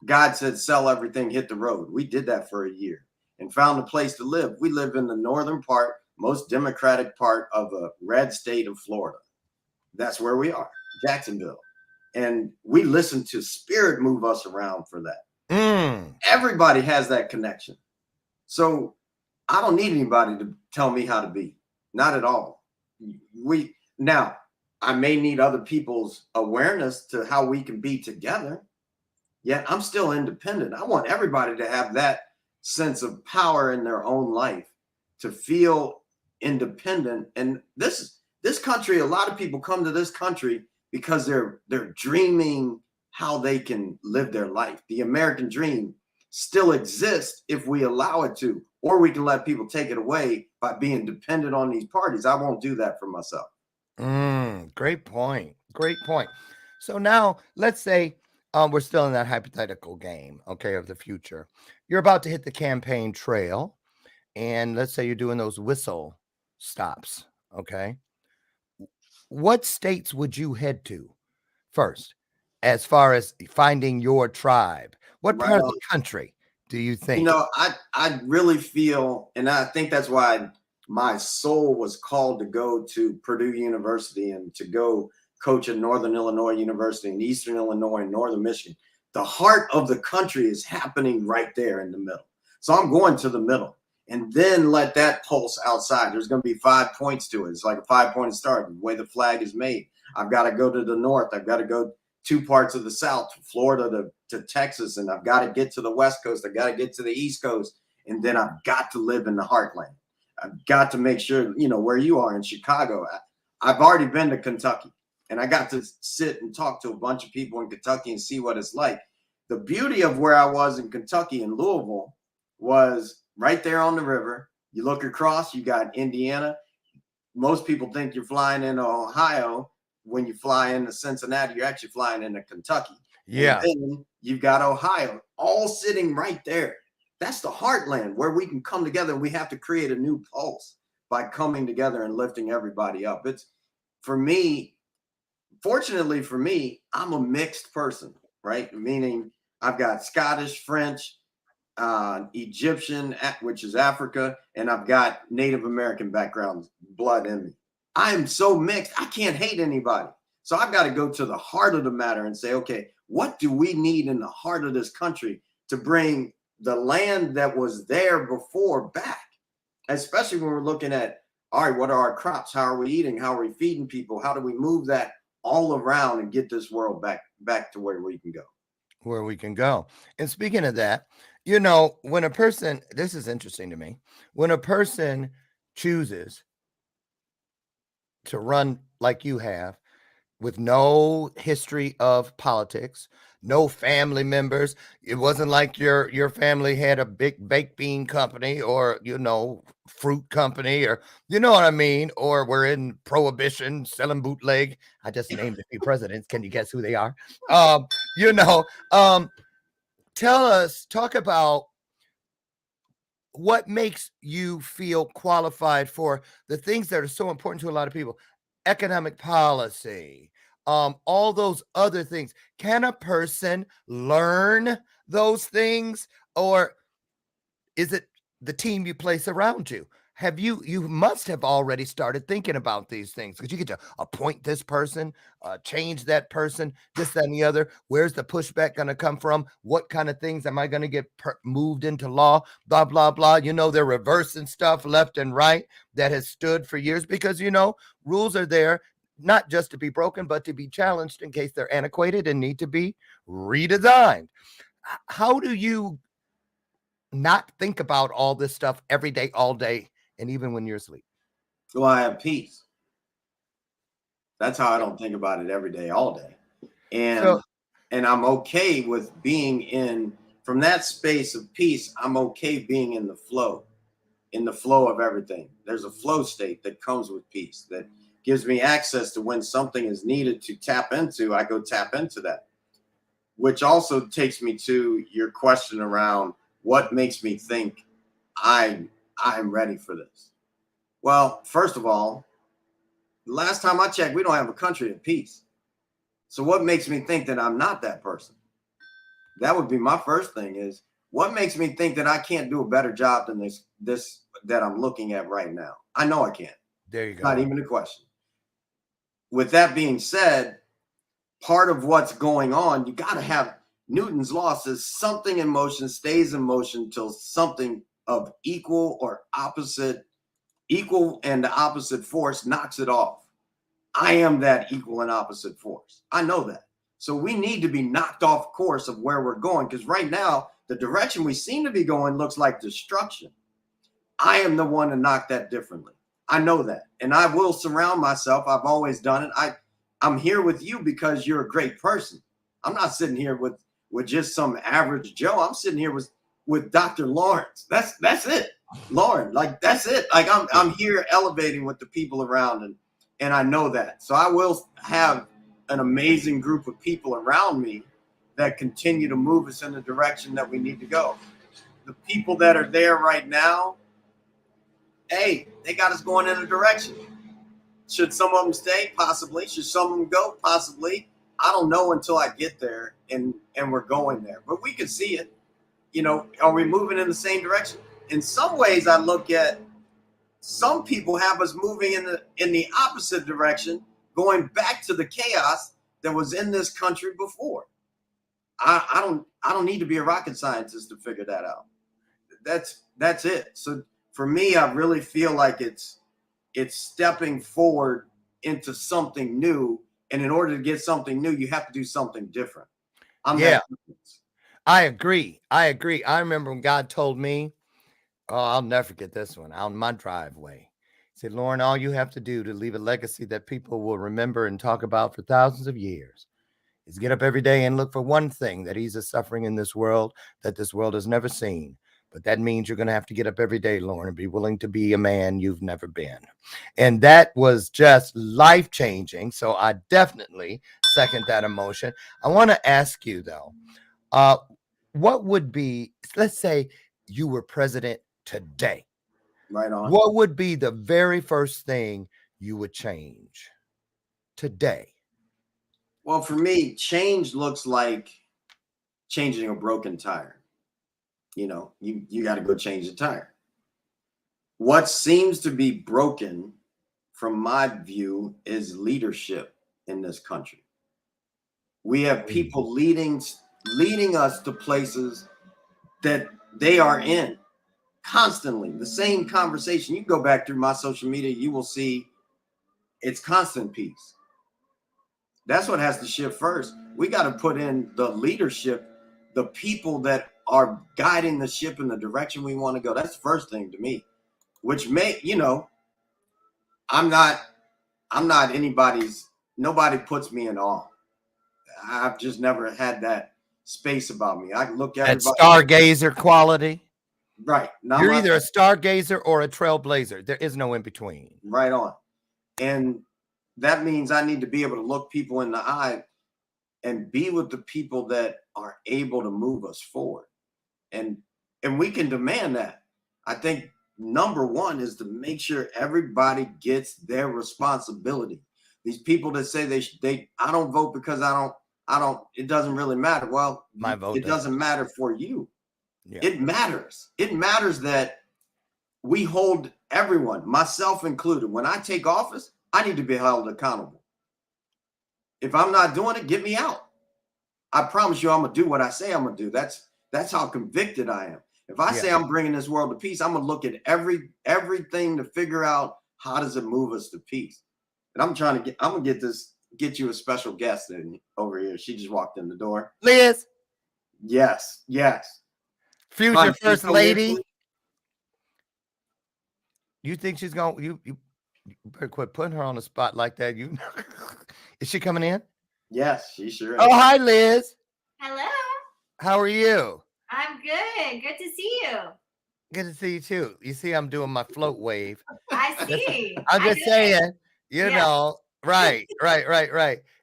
God said, sell everything, hit the road. We did that for a year and found a place to live. We live in the northern part, most democratic part of a red state of Florida. That's where we are, Jacksonville. And we listen to spirit move us around for that. Everybody has that connection. So I don't need anybody to tell me how to be. Not at all. Now, I may need other people's awareness to how we can be together, yet I'm still independent. I want everybody to have that sense of power in their own life, to feel independent. And this This country, a lot of people come to this country because they're dreaming how they can live their life. The American dream still exists if we allow it to, or we can let people take it away by being dependent on these parties. I won't do that for myself. Great point. Great point. So now let's say we're still in that hypothetical game, okay, of the future. You're about to hit the campaign trail, and let's say you're doing those whistle stops, okay? What states would you head to first as far as finding your tribe? What Right part of on. the country do you think? You know, I really feel, and I think that's why my soul was called to go to Purdue University and to go coach at Northern Illinois University and Eastern Illinois and Northern Michigan. The heart of the country is happening right there in the middle. So I'm going to the middle and then let that pulse outside. There's going to be 5 points to it. It's like a 5-point start, the way the flag is made. I've got to go to the north. I've got to go 2 parts of the South, Florida to Texas, and I've got to get to the West Coast. I've got to get to the East Coast, and then I've got to live in the heartland. I've got to make sure, you know, where you are in Chicago. I've already been to Kentucky, and I got to sit and talk to a bunch of people in Kentucky and see what it's like. The beauty of where I was in Kentucky in Louisville was right there on the river. You look across, you got Indiana. Most people think you're flying into Ohio. When you fly into Cincinnati, you're actually flying into Kentucky. Yeah. And then you've got Ohio all sitting right there. That's the heartland where we can come together, and we have to create a new pulse by coming together and lifting everybody up. It's, for me, fortunately for me, I'm a mixed person, right? Meaning I've got Scottish, French, Egyptian, which is Africa, and I've got Native American background blood in me. I am so mixed. I can't hate anybody. So I've got to go to the heart of the matter and say, okay, what do we need in the heart of this country to bring the land that was there before back? Especially when we're looking at, all right, what are our crops? How are we eating? How are we feeding people? How do we move that all around and get this world back to where we can go? Where we can go. And speaking of that, you know, when a person, this is interesting to me, when a person chooses to run like you have, with no history of politics, no family members. It wasn't like your family had a big baked bean company or, you know, fruit company, or, you know what I mean? Or we're in prohibition selling bootleg. I just named a few presidents. Can you guess who they are? You know, talk about what makes you feel qualified for the things that are so important to a lot of people. Economic policy, all those other things. Can a person learn those things, or is it the team you place around you? You must have already started thinking about these things, because you get to appoint this person, change that person, this, that, and the other. Where's the pushback going to come from? What kind of things am I going to get moved into law? Blah, blah, blah. You know, they're reversing stuff left and right that has stood for years, because, you know, rules are there not just to be broken, but to be challenged in case they're antiquated and need to be redesigned. How do you not think about all this stuff every day, all day, and even when you're asleep? So I have peace. That's how I don't think about it every day, all day. And I'm okay with being from that space of peace. I'm okay being in the flow of everything. There's a flow state that comes with peace that gives me access to when something is needed to tap into, I go tap into that, which also takes me to your question around what makes me think I'm ready for this. Well, first of all, last time I checked, we don't have a country of peace. So what makes me think that I'm not that person? That would be my first thing, is what makes me think that I can't do a better job than this that I'm looking at right now? I know I can't. There you go. Not even a question. With that being said, part of what's going on, you got to have Newton's law says something in motion stays in motion until something of equal and the opposite force knocks it off. I am that equal and opposite force. I know that. So we need to be knocked off course of where we're going, because right now, the direction we seem to be going looks like destruction. I am the one to knock that differently. I know that. And I will surround myself. I've always done it. I'm here with you because you're a great person. I'm not sitting here with just some average Joe. I'm sitting here with Dr. Lawrence. That's it. Lauren, like that's it. Like I'm here elevating with the people around, and I know that. So I will have an amazing group of people around me that continue to move us in the direction that we need to go. The people that are there right now, hey, they got us going in a direction. Should some of them stay? Possibly. Should some of them go? Possibly. I don't know until I get there and we're going there. But we can see it. You know, are we moving in the same direction? In some ways, I look at some people have us moving in the opposite direction, going back to the chaos that was in this country before. I don't need to be a rocket scientist to figure that out. That's it. So for me, I really feel like it's stepping forward into something new. And in order to get something new, you have to do something different. I agree. I remember when God told me, oh, I'll never forget this one, out in my driveway. He said, Lauren, all you have to do to leave a legacy that people will remember and talk about for thousands of years is get up every day and look for one thing that eases suffering in this world that this world has never seen. But that means you're going to have to get up every day, Lauren, and be willing to be a man you've never been. And that was just life-changing. So I definitely second that emotion. I want to ask you, though, what would be, let's say you were president today. Right on. What would be the very first thing you would change today? Well, for me, change looks like changing a broken tire. You know, you got to go change the tire. What seems to be broken, from my view, is leadership in this country. We have people leading us to places that they are in constantly. The same conversation. You go back through my social media, you will see it's constant peace. That's what has to shift first. We got to put in the leadership, the people that are guiding the ship in the direction we want to go. That's the first thing to me, which I'm not nobody puts me in awe. I've just never had that space about me. I can look at that stargazer quality. Right. You're either a stargazer or a trailblazer. There is no in between. Right on. And that means I need to be able to look people in the eye and be with the people that are able to move us forward. And we can demand that. I think number one is to make sure everybody gets their responsibility. These people that say I don't vote because it doesn't really matter. Well, my vote it doesn't matter for you. Yeah. It matters. It matters that we hold everyone, myself included. When I take office, I need to be held accountable. If I'm not doing it, get me out. I promise you I'm going to do what I say I'm going to do. That's how convicted I am. If I say I'm bringing this world to peace, I'm going to look at everything to figure out how does it move us to peace. And I'm going to get you a special guest over here. She just walked in the door. Liz. Yes. Future first lady. You think she's going to, you better quit putting her on the spot like that. Is she coming in? Yes, she sure is. Oh, hi, Liz. Hello. How are you? I'm good. Good to see you. Good to see you too. You see, I'm doing my float wave. I see. I'm just saying, you Yeah. know, right.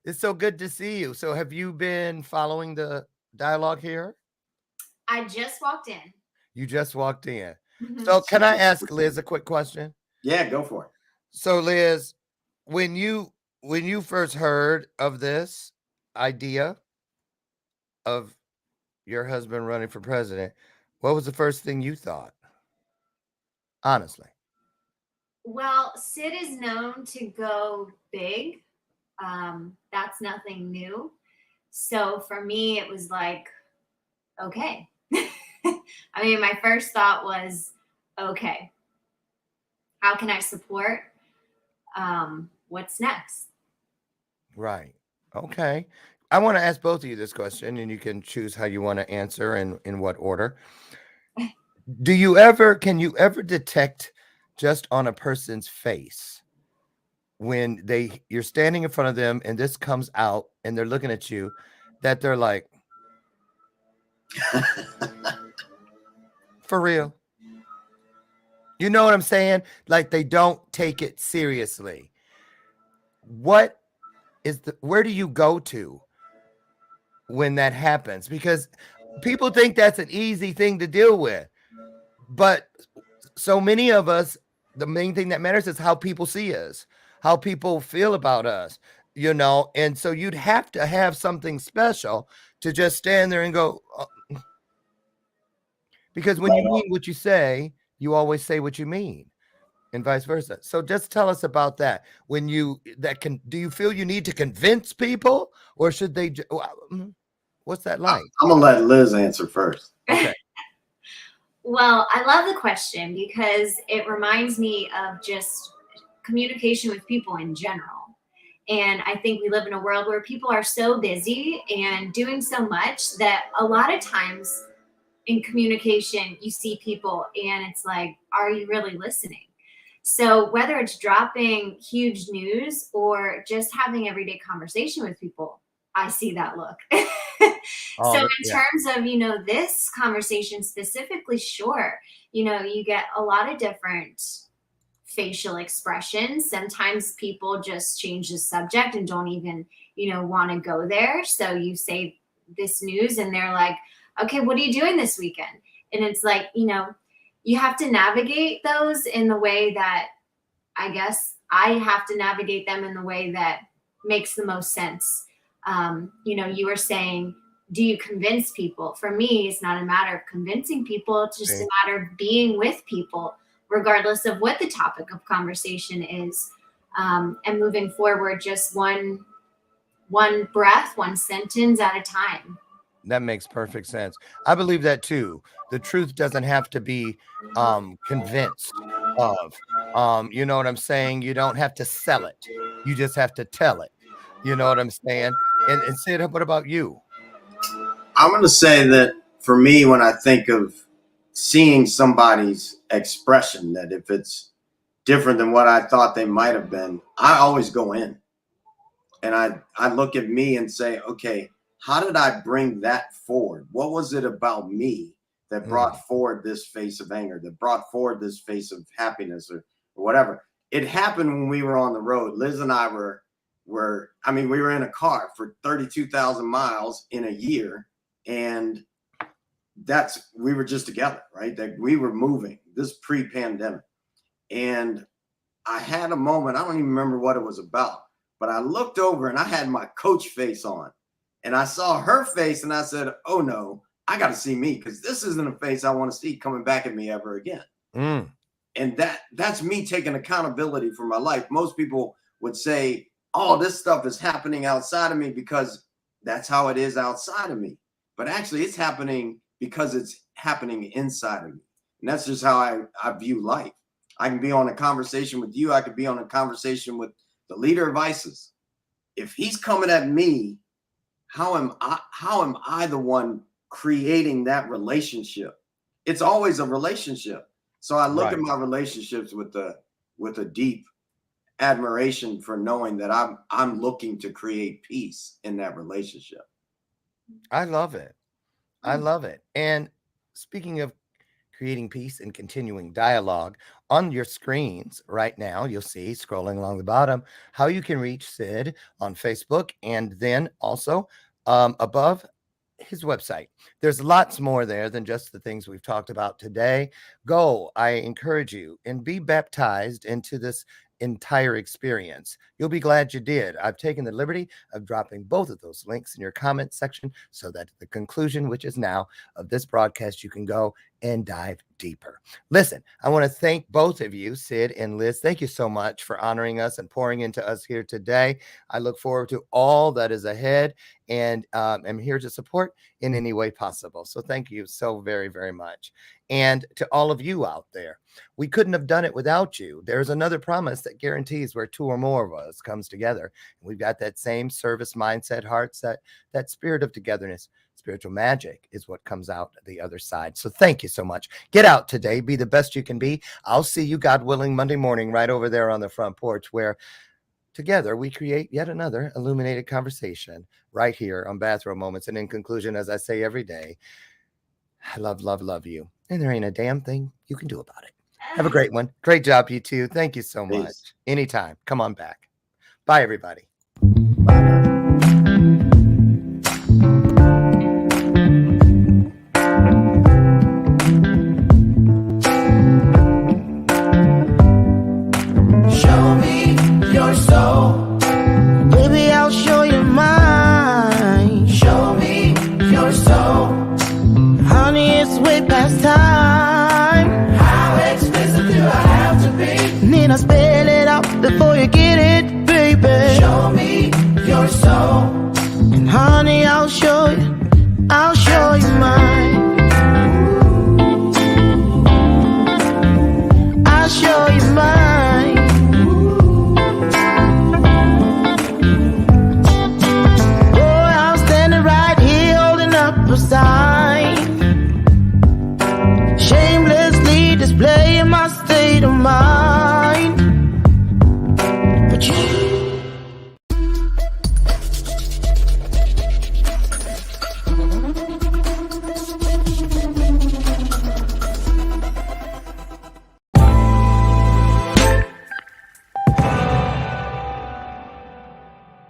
It's so good to see you. So have you been following the dialogue here? I just walked in. You just walked in. Mhm. So can I ask Liz a quick question? Yeah, go for it. So Liz, when you first heard of this idea of your husband running for president, what was the first thing you thought? Honestly. Well, Sid is known to go big. That's nothing new. So for me, it was like, okay. I mean, my first thought was, okay, how can I support? What's next? Right. Okay. I want to ask both of you this question, and you can choose how you want to answer and in what order. Can you ever detect just on a person's face when you're standing in front of them and this comes out and they're looking at you, that they're like, for real? You know what I'm saying? Like they don't take it seriously. Where do you go to when that happens? Because people think that's an easy thing to deal with. But so many of us, the main thing that matters is how people see us, how people feel about us, you know? And so you'd have to have something special to just stand there and go, because when you mean what you say, you always say what you mean, and vice versa. So just tell us about that. Do you feel you need to convince people, or should they, what's that like? I'm gonna let Liz answer first. Okay. Well, I love the question because it reminds me of just communication with people in general. And I think we live in a world where people are so busy and doing so much that a lot of times in communication, you see people and it's like, are you really listening? So whether it's dropping huge news or just having everyday conversation with people, I see that look. So in terms of, this conversation specifically, sure, you get a lot of different facial expressions. Sometimes people just change the subject and don't even, want to go there. So you say this news and they're like, okay, what are you doing this weekend? And it's like, you have to navigate those in the way that I guess I have to navigate them in the way that makes the most sense. You were saying, do you convince people? For me, it's not a matter of convincing people. It's just a matter of being with people, regardless of what the topic of conversation is. And moving forward, just one breath, one sentence at a time. That makes perfect sense. I believe that too. The truth doesn't have to be convinced of. You know what I'm saying? You don't have to sell it. You just have to tell it. You know what I'm saying? And Sid, what about you? I'm going to say that for me, when I think of seeing somebody's expression, that if it's different than what I thought they might have been, I always go in and I look at me and say, okay, how did I bring that forward? What was it about me that brought forward this face of anger, that brought forward this face of happiness or whatever? It happened when we were on the road. Liz and I we were in a car for 32,000 miles in a year. And we were just together, right? That we were moving, this pre-pandemic. And I had a moment, I don't even remember what it was about, but I looked over and I had my coach face on and I saw her face and I said, oh no, I got to see me, because this isn't a face I want to see coming back at me ever again. And that's me taking accountability for my life. Most people would say, oh, this stuff is happening outside of me because that's how it is outside of me. But actually it's happening because it's happening inside of me. And that's just how I view life. I can be on a conversation with you. I could be on a conversation with the leader of ISIS. If he's coming at me, how am I the one creating that relationship? It's always a relationship. So I look at my relationships with a deep admiration for knowing that I'm looking to create peace in that relationship. I love it. I love it. And speaking of creating peace and continuing dialogue, on your screens right now, you'll see scrolling along the bottom how you can reach Sid on Facebook, and then also above his website. There's lots more there than just the things we've talked about today. Go, I encourage you, and be baptized into this entire experience. You'll be glad you did. I've taken the liberty of dropping both of those links in your comment section so that at the conclusion, which is now, of this broadcast, you can go and dive deeper. Listen, I want to thank both of you, Sid and Liz. Thank you so much for honoring us and pouring into us here today. I look forward to all that is ahead, and I'm here to support in any way possible. So thank you so very, very much. And to all of you out there, we couldn't have done it without you. There's another promise that guarantees where two or more of us comes together. We've got that same service mindset, heart set, that spirit of togetherness, spiritual magic is what comes out the other side. So thank you so much. Get out today. Be the best you can be. I'll see you, God willing, Monday morning right over there on the front porch, where together we create yet another illuminated conversation right here on Bathrobe Moments. And in conclusion, as I say every day, I love, love, love you. And there ain't a damn thing you can do about it. Have a great one. Great job, you two. Thank you so much. Peace. Anytime. Come on back. Bye, everybody. Show me your soul. Baby, I'll show you mine. Show me your soul. Honey, it's way past time. How expensive do I have to be? Need I spell it out before you get it, baby? Show me your soul. And honey, I'll show you mine. I'll show you mine. Boy, I'm standing right here holding up a sign, shamelessly displaying my state of mind.